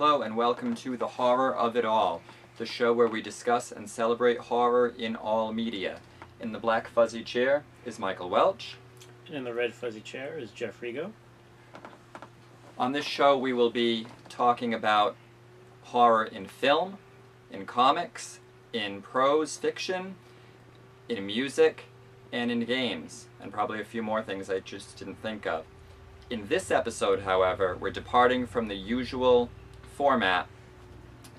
Hello and welcome to The Horror of It All, the show where we discuss and celebrate horror in all media. In the black fuzzy chair is Michael Welch. And in the red fuzzy chair is Jeff Rigo. On this show we will be talking about horror in film, in comics, in prose fiction, in music, and in games, and probably a few more things I just didn't think of. In this episode, however, we're departing from the usual format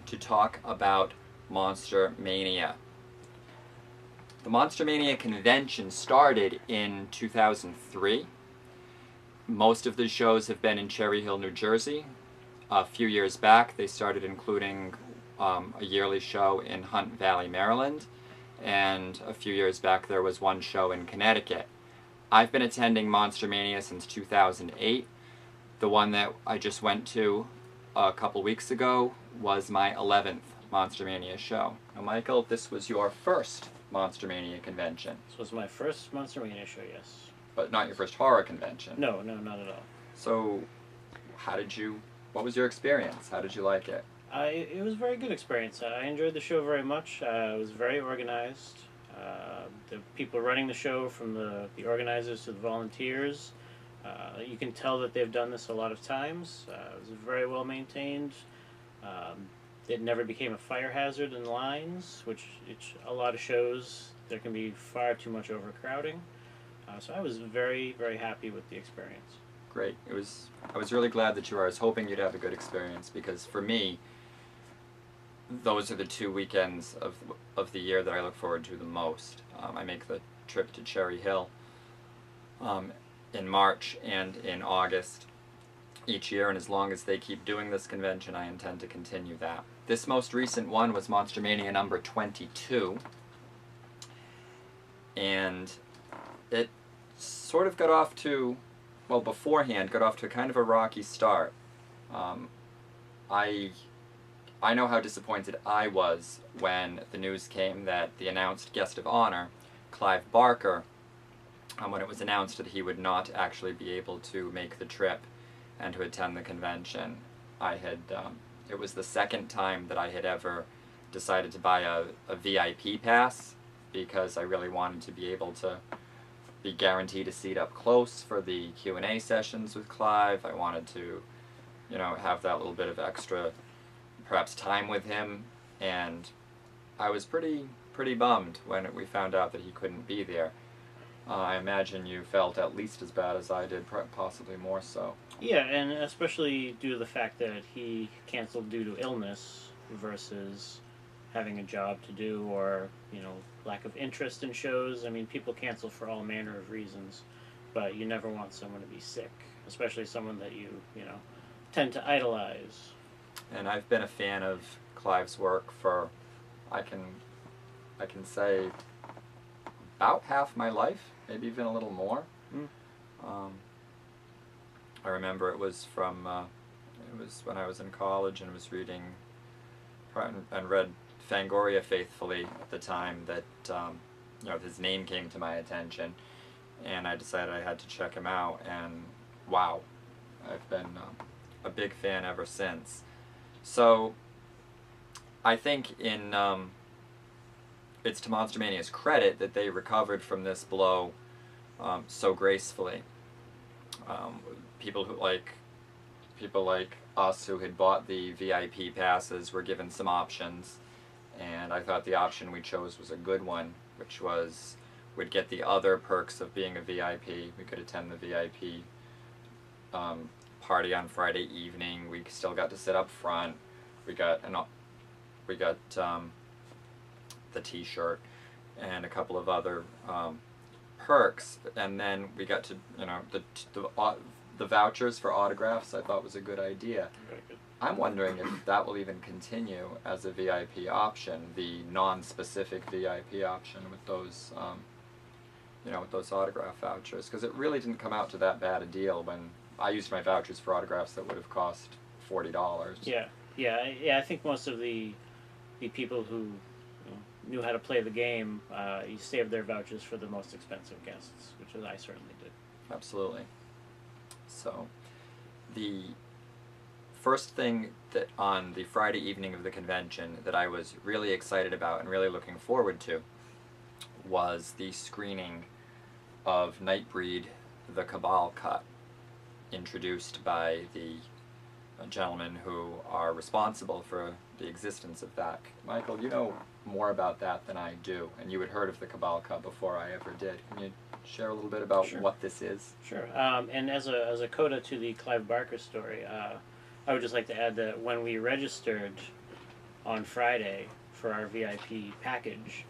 to talk about Monster-Mania. The Monster-Mania convention started in 2003. Most of the shows have been in Cherry Hill, New Jersey. A few years back, they started including a yearly show in Hunt Valley, Maryland, and a few years back there was one show in Connecticut. I've been attending Monster-Mania since 2008. The one that I just went to a couple weeks ago was my 11th Monster-Mania show. Now, Michael, this was your first Monster-Mania convention. This was my first Monster-Mania show, yes. But not your first horror convention. No, not at all. So, what was your experience? How did you like it? It was a very good experience. I enjoyed the show very much. It was very organized. The people running the show, from the organizers to the volunteers, you can tell that they've done this a lot of times. It was very well maintained. It never became a fire hazard in lines, which a lot of shows there can be far too much overcrowding. So I was very, very happy with the experience. Great. I was really glad that you were. I was hoping you'd have a good experience because for me, those are the two weekends of the year that I look forward to the most. I make the trip to Cherry Hill in March and in August each year, and as long as they keep doing this convention, I intend to continue that. This most recent one was Monster-Mania number 22, and it sort of got off to kind of a rocky start. I know how disappointed I was when the news came that the announced guest of honor, Clive Barker, when it was announced that he would not actually be able to make the trip and to attend the convention. It was the second time that I had ever decided to buy a VIP pass because I really wanted to be able to be guaranteed a seat up close for the Q&A sessions with Clive. I wanted to, have that little bit of extra perhaps time with him, and I was pretty bummed when we found out that he couldn't be there. I imagine you felt at least as bad as I did, possibly more so. Yeah, and especially due to the fact that he canceled due to illness versus having a job to do or, lack of interest in shows. I mean, people cancel for all manner of reasons, but you never want someone to be sick, especially someone that you tend to idolize. And I've been a fan of Clive's work for, I can say, about half my life, maybe even a little more. I remember it was when I was in college and was reading and read Fangoria faithfully at the time that his name came to my attention, and I decided I had to check him out, and wow, I've been a big fan ever since. So, I think it's to Monster-Mania's credit that they recovered from this blow so gracefully. People like us who had bought the VIP passes were given some options, and I thought the option we chose was a good one, which was we'd get the other perks of being a VIP. We could attend the VIP party on Friday evening. We still got to sit up front. We got the T-shirt and a couple of other perks, and then we got to the vouchers for autographs. I thought was a good idea. Very good. I'm wondering if that will even continue as a VIP option, the non-specific VIP option with those with those autograph vouchers, because it really didn't come out to that bad a deal when I used my vouchers for autographs that would have cost $40. Yeah. I think most of the people who knew how to play the game, you saved their vouchers for the most expensive guests, which I certainly did. Absolutely. So, first thing that on the Friday evening of the convention that I was really excited about and really looking forward to was the screening of Nightbreed, the Cabal Cut, introduced by the gentlemen who are responsible for the existence of that. Michael, you know more about that than I do, and you had heard of the Cabal Cut before I ever did. Can you share a little bit about what this is? Sure. And as a coda to the Clive Barker story, I would just like to add that when we registered on Friday for our VIP package,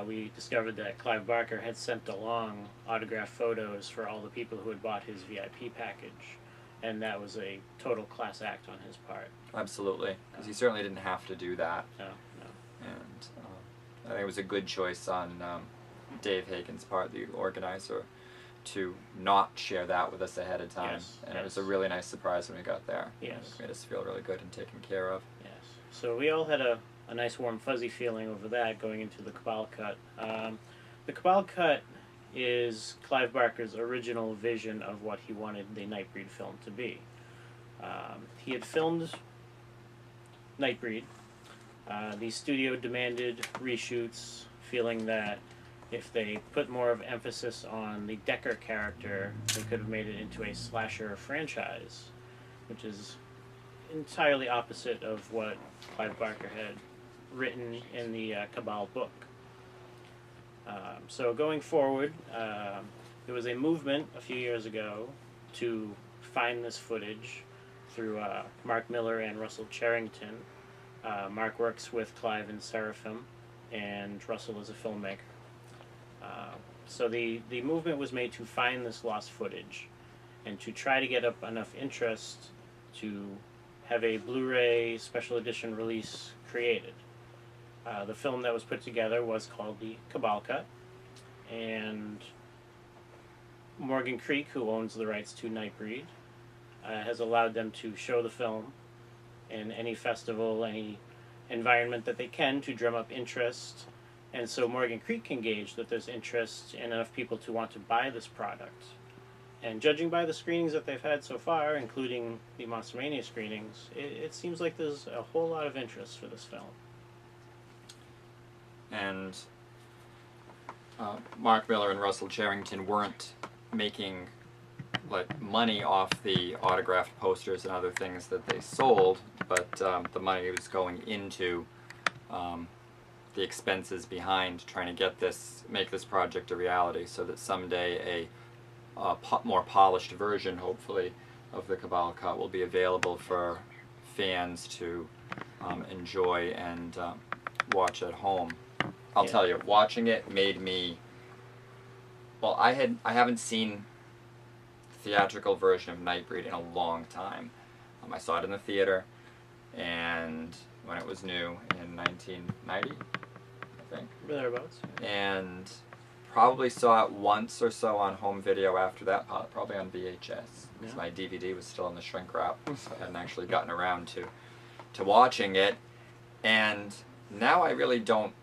we discovered that Clive Barker had sent along autographed photos for all the people who had bought his VIP package, and that was a total class act on his part. Absolutely, because he certainly didn't have to do that. No. And I think it was a good choice on Dave Hagen's part, the organizer, to not share that with us ahead of time. Yes, and it was a really nice surprise when we got there. Yes. It made us feel really good and taken care of. Yes. So we all had a nice warm fuzzy feeling over that going into the Cabal Cut. The Cabal Cut is Clive Barker's original vision of what he wanted the Nightbreed film to be. He had filmed Nightbreed. The studio demanded reshoots, feeling that if they put more of emphasis on the Decker character, they could have made it into a slasher franchise, which is entirely opposite of what Clive Barker had written in the Cabal book. So going forward, there was a movement a few years ago to find this footage through Mark Miller and Russell Charrington. Mark works with Clive and Seraphim, and Russell is a filmmaker. So the movement was made to find this lost footage and to try to get up enough interest to have a Blu-ray special edition release created. The film that was put together was called the Cabal Cut, and Morgan Creek, who owns the rights to Nightbreed, has allowed them to show the film in any festival, any environment that they can to drum up interest. And so Morgan Creek can gauge that there's interest in enough people to want to buy this product. And judging by the screenings that they've had so far, including the Monster-Mania screenings, it seems like there's a whole lot of interest for this film. And Mark Miller and Russell Charrington weren't making money off the autographed posters and other things that they sold, but the money was going into the expenses behind trying to make this project a reality, so that someday a more polished version, hopefully, of the Cabal Cut will be available for fans to enjoy and watch at home. I'll tell you, watching it made me. Well, I haven't seen the theatrical version of Nightbreed in a long time. I saw it in the theater, and when it was new in 1990, I think. Thereabouts. And probably saw it once or so on home video after that, probably on VHS, because my DVD was still in the shrink wrap, so I hadn't actually gotten around to watching it. And now I really don't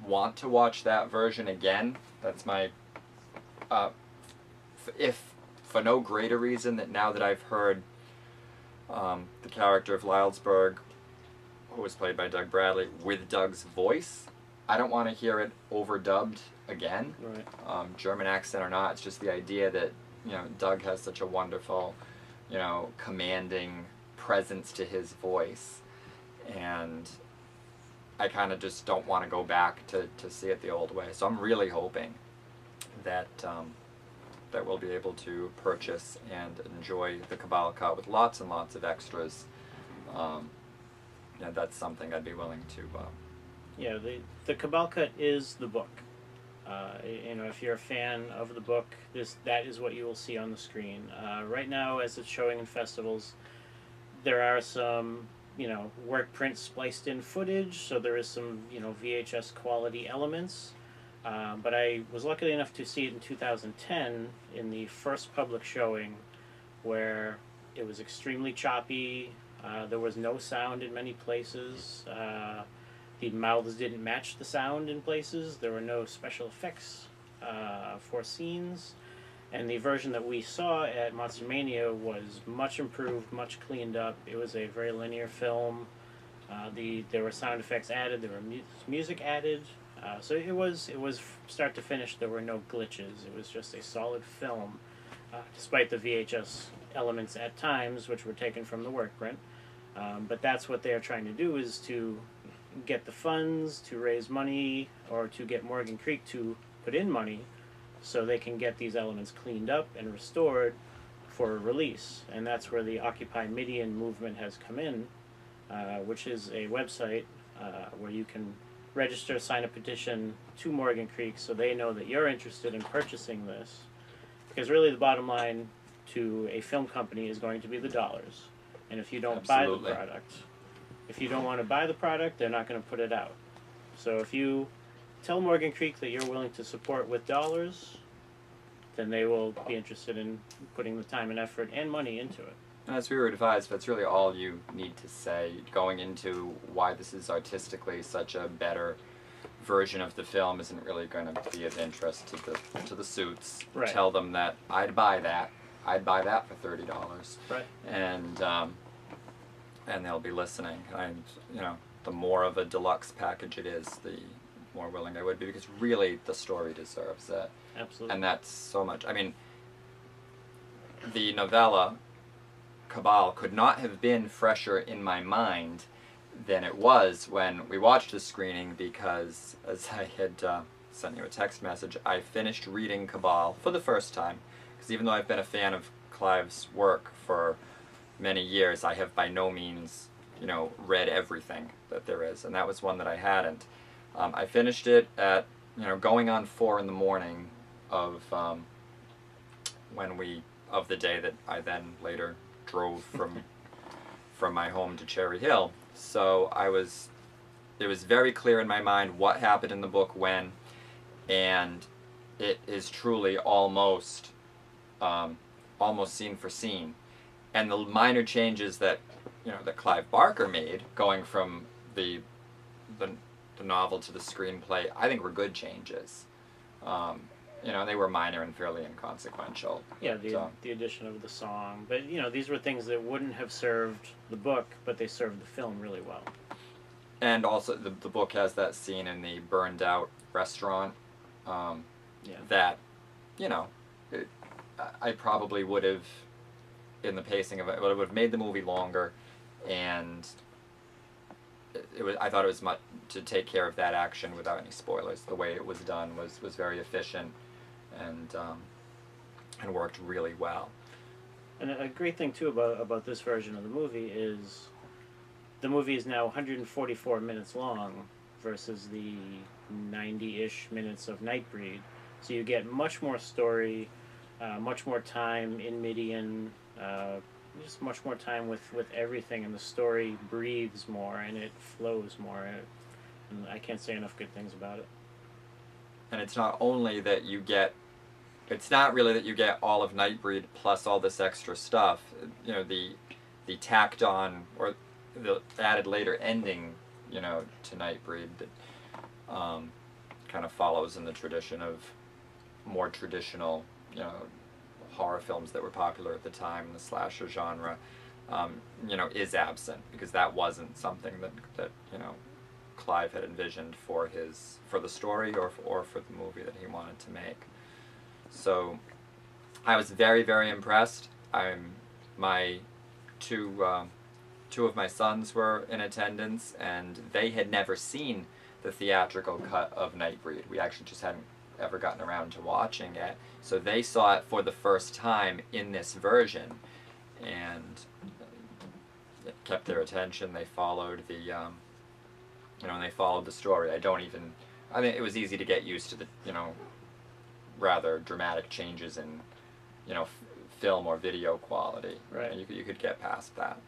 want to watch that version again. That's my, if for no greater reason that now that I've heard the character of Lylesburg, who was played by Doug Bradley, with Doug's voice, I don't want to hear it overdubbed again. Right. German accent or not, it's just the idea that, Doug has such a wonderful, commanding presence to his voice, and I kind of just don't want to go back to see it the old way. So I'm really hoping that that we'll be able to purchase and enjoy the Cabal Cut with lots and lots of extras. That's something I'd be willing to. Yeah, the Cabal Cut is the book. If you're a fan of the book, that is what you will see on the screen. Right now, as it's showing in festivals, there are some work print spliced in footage, so there is some VHS quality elements. But I was lucky enough to see it in 2010 in the first public showing, where it was extremely choppy. There was no sound in many places. The mouths didn't match the sound in places. There were no special effects for scenes. And the version that we saw at Monster-Mania was much improved, much cleaned up. It was a very linear film. There were sound effects added. There were music added. So it was start to finish. There were no glitches. It was just a solid film, despite the VHS elements at times, which were taken from the work print. But that's what they are trying to do, is to get the funds to raise money, or to get Morgan Creek to put in money, so they can get these elements cleaned up and restored for release. And that's where the Occupy Midian movement has come in, which is a website where you can register, sign a petition to Morgan Creek so they know that you're interested in purchasing this. Because really the bottom line to a film company is going to be the dollars. And if you don't buy the product, if you don't want to buy the product, they're not going to put it out. So if you tell Morgan Creek that you're willing to support with dollars, then they will be interested in putting the time and effort and money into it. And as we were advised, that's really all you need to say going into why this is artistically such a better version of the film isn't really going to be of interest to the suits. Right. Tell them that I'd buy that for $30. Right. And they'll be listening. And the more of a deluxe package it is, the more willing I would be, because really the story deserves it. Absolutely. And that's so much. I mean, the novella Cabal could not have been fresher in my mind than it was when we watched the screening, because, as I had sent you a text message, I finished reading Cabal for the first time, because even though I've been a fan of Clive's work for many years, I have by no means, read everything that there is, and that was one that I hadn't. I finished it at, going on 4 in the morning of the day that I then later drove from my home to Cherry Hill. So it was very clear in my mind what happened in the book when, and it is truly almost scene for scene. And the minor changes that that Clive Barker made, going from the novel to the screenplay, I think were good changes. They were minor and fairly inconsequential. Yeah, the addition of the song. But, these were things that wouldn't have served the book, but they served the film really well. And also, the book has that scene in the burned out restaurant that, I probably would have, in the pacing of it, would have made the movie longer, and I thought it was much to take care of that action without any spoilers. The way it was done was very efficient and worked really well. And a great thing too about this version of the movie is the movie is now 144 minutes long versus the 90-ish minutes of Nightbreed. So you get much more story, much more time in Midian, just much more time with everything, and the story breathes more and it flows more. And I can't say enough good things about it. And it's not only that you get, it's not really that you get all of Nightbreed plus all this extra stuff. The tacked on or the added later ending, to Nightbreed that kind of follows in the tradition of more traditional, horror films that were popular at the time in the slasher genre, is absent, because that wasn't something that Clive had envisioned for the story or for the movie that he wanted to make. So I was very, very impressed. My two of my sons were in attendance, and they had never seen the theatrical cut of Nightbreed. We actually just hadn't ever gotten around to watching it, so they saw it for the first time in this version, and it kept their attention. They followed and they followed the story. I think it was easy to get used to the rather dramatic changes in film or video quality. Right. And you could get past that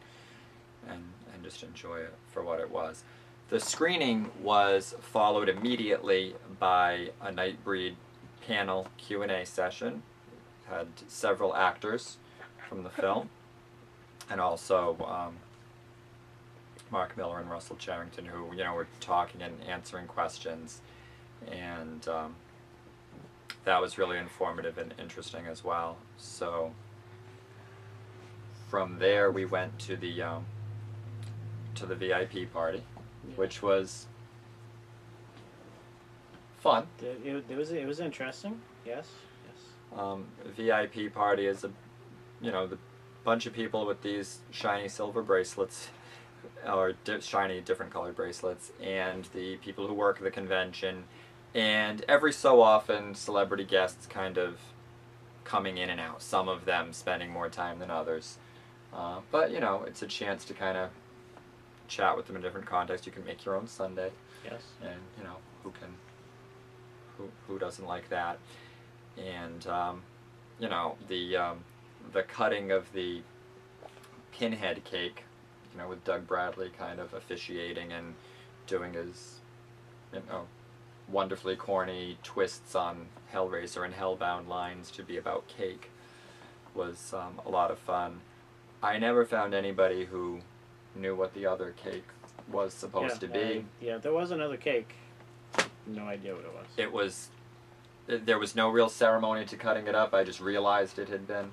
and just enjoy it for what it was. The screening was followed immediately by a Nightbreed panel Q&A session. Had several actors from the film, and also Mark Miller and Russell Charrington, who were talking and answering questions, and that was really informative and interesting as well. So from there we went to the VIP party, Yeah. which was fun. It was interesting. Yes. Yes. VIP party is the bunch of people with these shiny silver bracelets, or shiny different colored bracelets, and the people who work at the convention, and every so often celebrity guests kind of coming in and out. Some of them spending more time than others, but it's a chance to kind of chat with them in different contexts. You can make your own sundae. Yes. And who doesn't like that? And the cutting of the pinhead cake, with Doug Bradley kind of officiating and doing his wonderfully corny twists on Hellraiser and Hellbound lines to be about cake, was a lot of fun. I never found anybody who knew what the other cake was supposed to be. There was another cake. No idea what it was. There was no real ceremony to cutting it up. I just realized it had been.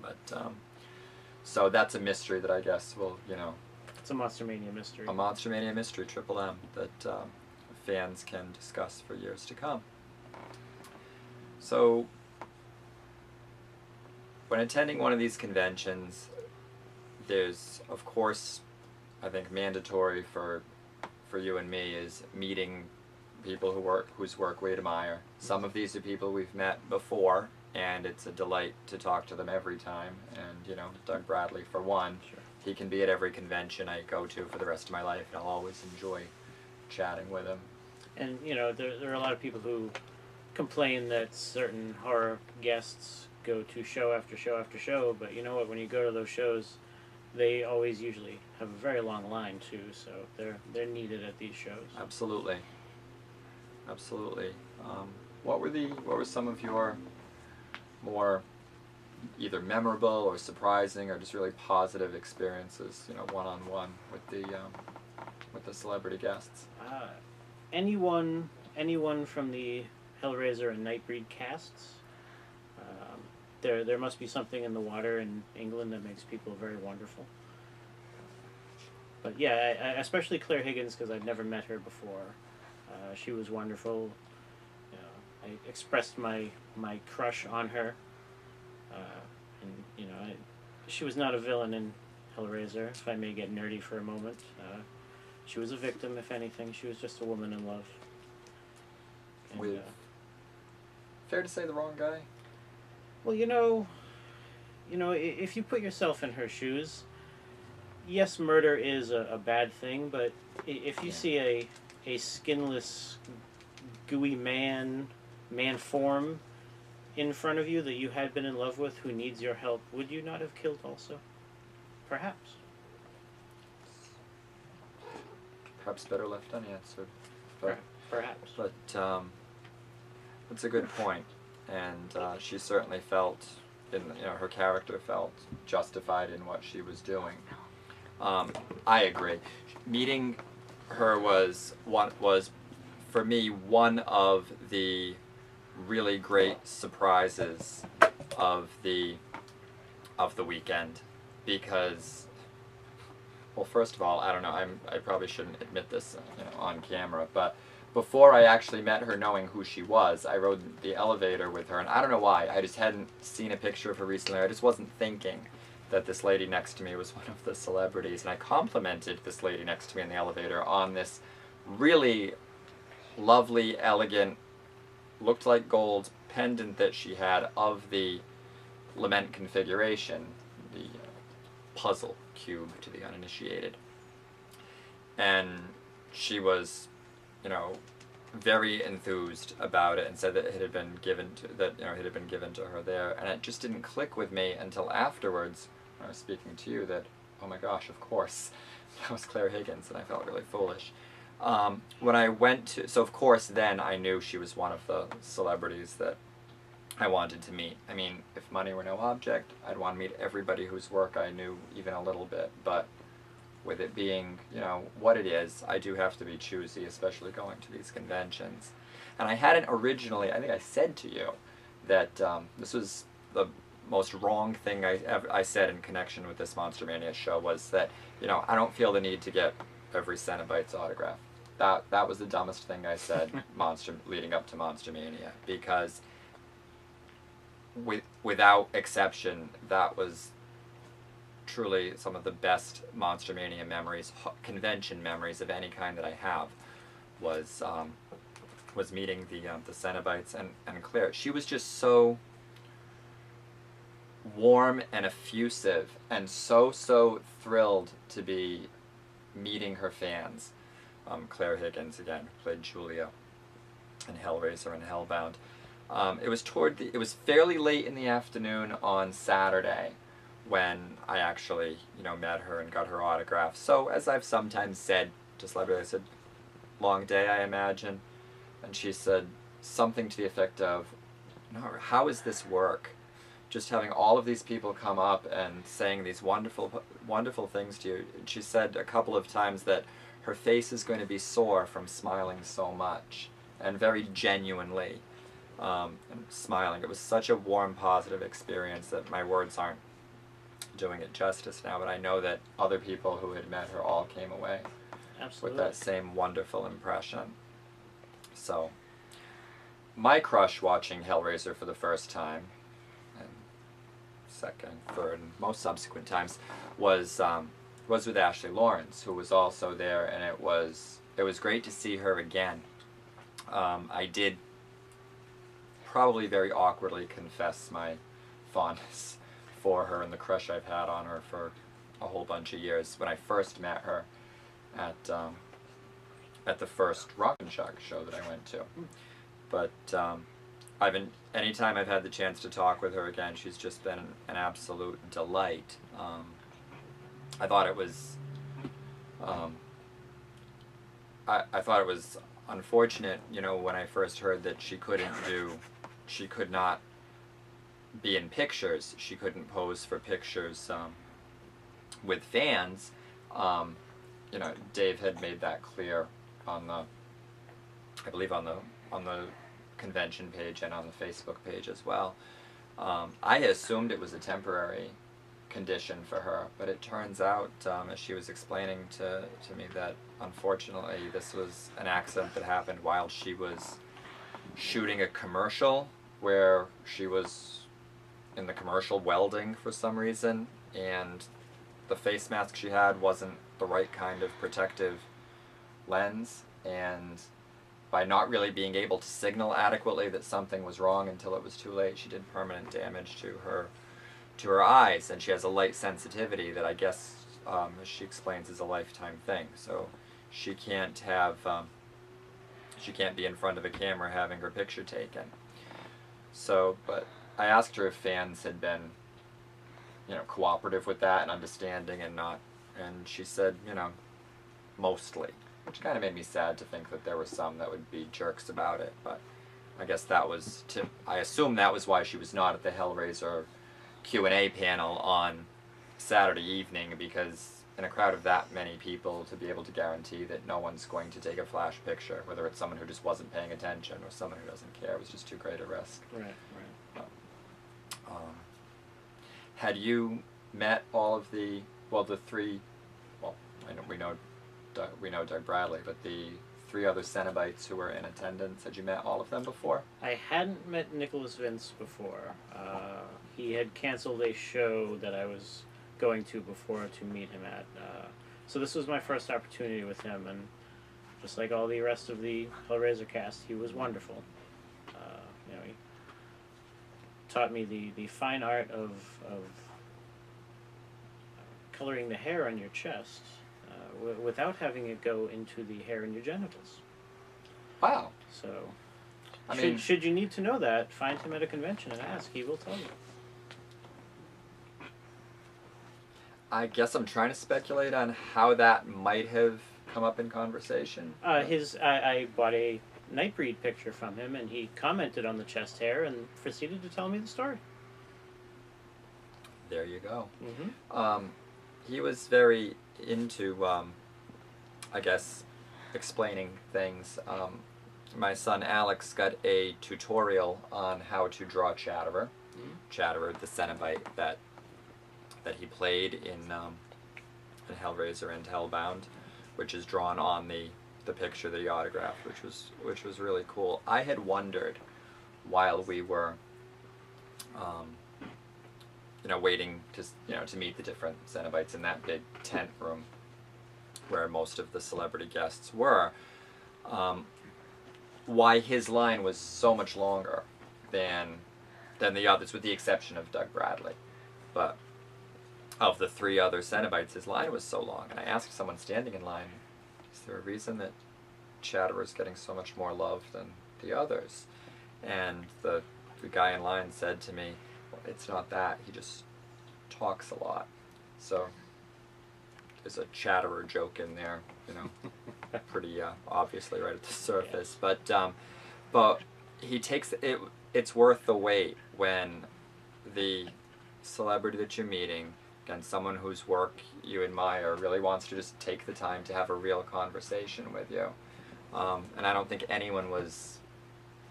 But so that's a mystery that I guess will It's a Monster-Mania mystery. A Monster-Mania mystery, Triple M, that fans can discuss for years to come. So when attending one of these conventions, there's, of course, I think mandatory for you and me is meeting people whose work we admire. Some of these are people we've met before, and it's a delight to talk to them every time. And Doug Bradley for one. Sure. He can be at every convention I go to for the rest of my life, and I'll always enjoy chatting with him. And there are a lot of people who complain that certain horror guests go to show after show after show, but you know what? When you go to those shows, they always usually have a very long line too, so they're needed at these shows. Absolutely. What were some of your more either memorable or surprising or just really positive experiences, one-on-one with the celebrity guests? Anyone from the Hellraiser and Nightbreed casts. There must be something in the water in England that makes people very wonderful. But yeah, I especially Claire Higgins, because I'd never met her before. She was wonderful. I expressed my crush on her. She was not a villain in Hellraiser, if I may get nerdy for a moment. She was a victim, if anything. She was just a woman in love. And, fair to say the wrong guy? Well, if you put yourself in her shoes, yes, murder is a bad thing, but if you see a skinless, gooey man form in front of you that you had been in love with who needs your help, would you not have killed also? Perhaps. Perhaps better left unanswered. Perhaps. But that's a good point. And she certainly felt, her character felt justified in what she was doing. I agree. Meeting her was for me one of the really great surprises of the weekend, because, well, first of all, I don't know, I probably shouldn't admit this on camera, but before I actually met her knowing who she was, I rode the elevator with her, and I don't know why, I just hadn't seen a picture of her recently. I just wasn't thinking that this lady next to me was one of the celebrities, and I complimented this lady next to me in the elevator on this really lovely, elegant, looked like gold pendant that she had of the Lament configuration, the puzzle cube to the uninitiated. And she was, very enthused about it and said that it had been given to her there, and it just didn't click with me until afterwards when I was speaking to you that, oh my gosh, of course, that was Claire Higgins, and I felt really foolish. When I went to, so of course then I knew she was one of the celebrities that I wanted to meet. I mean, if money were no object, I'd want to meet everybody whose work I knew even a little bit, but with it being, what it is, I do have to be choosy, especially going to these conventions. And I hadn't originally, I think I said to you that this was the most wrong thing I said in connection with this Monster-Mania show, was that, you know, I don't feel the need to get every Cenobite's autograph. That was the dumbest thing I said leading up to Monster-Mania, because without exception, that was truly some of the best Monster-Mania memories, convention memories of any kind that I have, was meeting the Cenobites and Claire. She was just so warm and effusive, and so thrilled to be meeting her fans. Claire Higgins, again, played Julia in Hellraiser and Hellbound. It was fairly late in the afternoon on Saturday when I actually, you know, met her and got her autograph. So, as I've sometimes said to celebrities, I said, long day, I imagine. And she said something to the effect of, no, how does this work? Just having all of these people come up and saying these wonderful, wonderful things to you. She said a couple of times that her face is going to be sore from smiling so much, and very genuinely and smiling. It was such a warm, positive experience that my words aren't doing it justice now, but I know that other people who had met her all came away Absolutely. with that same wonderful impression. So, my crush watching Hellraiser for the first time, and second, third, and most subsequent times, was with Ashley Lawrence, who was also there, and it was great to see her again. I did probably very awkwardly confess my fondness for her and the crush I've had on her for a whole bunch of years when I first met her at the first Rock and Shock show that I went to. But anytime I've had the chance to talk with her again, she's just been an absolute delight. I thought it was I thought it was unfortunate, you know, when I first heard that she could not be in pictures. She couldn't pose for pictures with fans. You know, Dave had made that clear on the, I believe on the convention page and on the Facebook page as well. I assumed it was a temporary condition for her, but it turns out, as she was explaining to me, that unfortunately this was an accident that happened while she was shooting a commercial, where she was in the commercial welding for some reason, and the face mask she had wasn't the right kind of protective lens, and by not really being able to signal adequately that something was wrong until it was too late, she did permanent damage to her eyes, and she has a light sensitivity that I guess, as she explains, is a lifetime thing. So she can't be in front of a camera having her picture taken. So, but I asked her if fans had been, you know, cooperative with that and understanding and she said, you know, mostly, which kind of made me sad to think that there were some that would be jerks about it, but I guess I assume that was why she was not at the Hellraiser Q&A panel on Saturday evening, because in a crowd of that many people, to be able to guarantee that no one's going to take a flash picture, whether it's someone who just wasn't paying attention or someone who doesn't care, was just too great a risk. Right. Had you met all of the three, well, we know Doug Bradley, but the three other Cenobites who were in attendance, had you met all of them before? I hadn't met Nicholas Vince before. He had canceled a show that I was going to before to meet him at. So this was my first opportunity with him, and just like all the rest of the Hellraiser cast, he was wonderful. You know, he taught me the fine art of coloring the hair on your chest without having it go into the hair in your genitals. Wow. So, I mean, should you need to know that, find him at a convention and ask. He will tell you. I guess I'm trying to speculate on how that might have come up in conversation. I bought a Nightbreed picture from him, and he commented on the chest hair and proceeded to tell me the story. There you go. Mm-hmm. He was very into, I guess, explaining things. my son Alex got a tutorial on how to draw Chatterer. Chatterer, the Cenobite that he played in Hellraiser and Hellbound, which is drawn on the picture that he autographed, which was really cool. I had wondered while we were waiting to meet the different Cenobites in that big tent room where most of the celebrity guests were, why his line was so much longer than the others, with the exception of Doug Bradley. But of the 3 other Cenobites, his line was so long. And I asked someone standing in line, is there a reason that Chatterer's getting so much more love than the others? And the guy in line said to me, well, it's not that, he just talks a lot. So there's a Chatterer joke in there, pretty obviously right at the surface. Yeah. But he takes it. It's worth the wait when the celebrity that you're meeting, again, someone whose work you admire, really wants to just take the time to have a real conversation with you. And I don't think anyone was,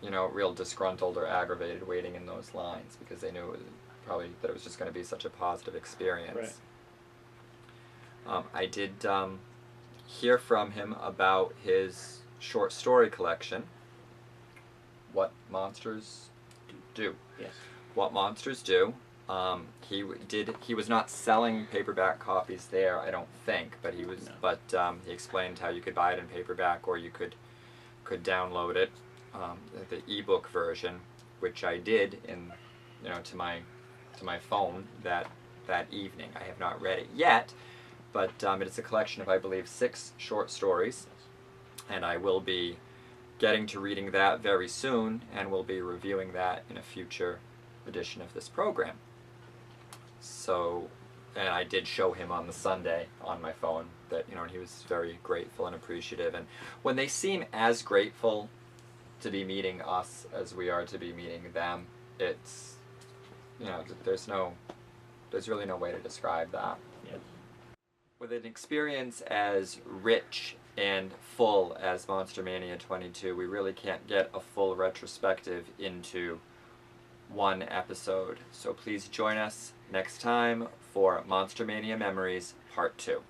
real disgruntled or aggravated waiting in those lines, because they knew that it was just going to be such a positive experience. Right. I did hear from him about his short story collection, What Monsters Do. Yes. What Monsters Do. He was not selling paperback copies there, I don't think, but he was. No. But he explained how you could buy it in paperback, or you could download it, the ebook version, which I did to my phone that evening. I have not read it yet, but it is a collection of, I believe, 6 short stories, and I will be getting to reading that very soon, and we'll be reviewing that in a future edition of this program. So, and I did show him on the Sunday on my phone that, and he was very grateful and appreciative. And when they seem as grateful to be meeting us as we are to be meeting them, it's, there's really no way to describe that. Yeah. With an experience as rich and full as Monster-Mania 22, we really can't get a full retrospective into one episode. So please join us next time for Monster-Mania Memories Part 2.